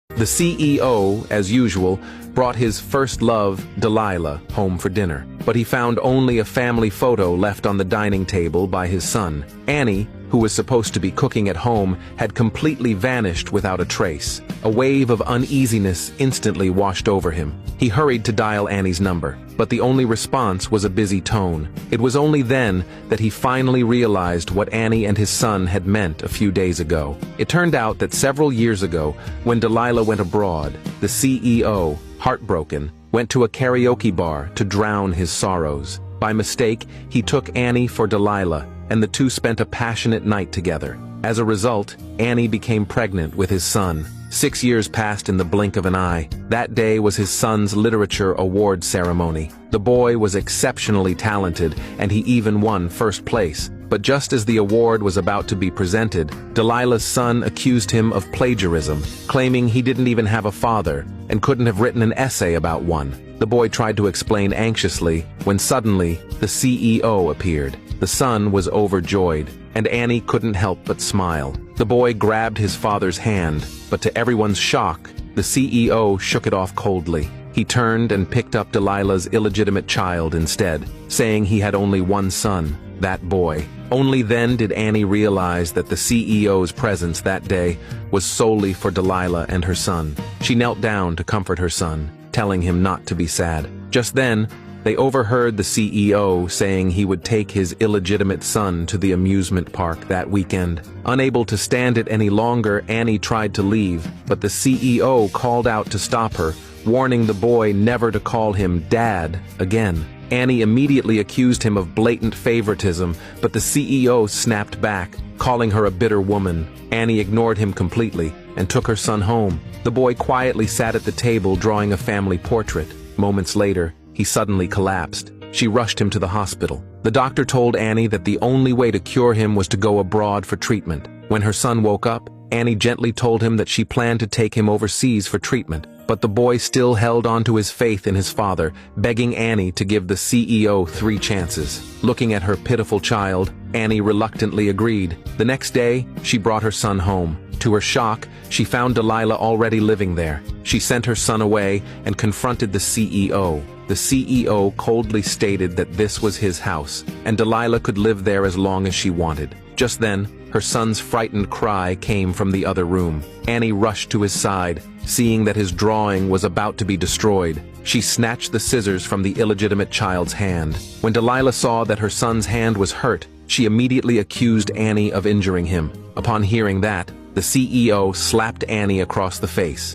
The CEO, as usual, brought his first love, Delilah, home for dinner. But he found only a family photo left on the dining table by his son. Annie, who was supposed to be cooking at home, had completely vanished without a trace. A wave of uneasiness instantly washed over him. He hurried to dial Annie's number, but the only response was a busy tone. It was only then that he finally realized what Annie and his son had meant a few days ago. It turned out that several years ago, when Delilah went abroad, the CEO, heartbroken, went to a karaoke bar to drown his sorrows. By mistake, he took Annie for Delilah, and the two spent a passionate night together. As a result, Annie became pregnant with his son. 6 years passed in the blink of an eye. That day was his son's literature award ceremony. The boy was exceptionally talented, and he even won first place. But just as the award was about to be presented, Delilah's son accused him of plagiarism, claiming he didn't even have a father and couldn't have written an essay about one. The boy tried to explain anxiously when suddenly the CEO appeared. The son was overjoyed, and Annie couldn't help but smile. The boy grabbed his father's hand, but to everyone's shock, the CEO shook it off coldly. He turned and picked up Delilah's illegitimate child instead, saying he had only one son, that boy. Only then did Annie realize that the CEO's presence that day was solely for Delilah and her son. She knelt down to comfort her son, telling him not to be sad. Just then, they overheard the CEO saying he would take his illegitimate son to the amusement park that weekend. Unable to stand it any longer, Annie tried to leave, but the CEO called out to stop her, warning the boy never to call him Dad again. Annie immediately accused him of blatant favoritism, but the CEO snapped back, calling her a bitter woman. Annie ignored him completely and took her son home. The boy quietly sat at the table drawing a family portrait. Moments later, he suddenly collapsed. She rushed him to the hospital. The doctor told Annie that the only way to cure him was to go abroad for treatment. When her son woke up, Annie gently told him that she planned to take him overseas for treatment. But the boy still held on to his faith in his father, begging Annie to give the CEO 3 chances. Looking at her pitiful child, Annie reluctantly agreed. The next day, she brought her son home. To her shock, she found Delilah already living there. She sent her son away and confronted the CEO. The CEO coldly stated that this was his house, and Delilah could live there as long as she wanted. Just then, her son's frightened cry came from the other room. Annie rushed to his side, seeing that his drawing was about to be destroyed. She snatched the scissors from the illegitimate child's hand. When Delilah saw that her son's hand was hurt, she immediately accused Annie of injuring him. Upon hearing that, the CEO slapped Annie across the face.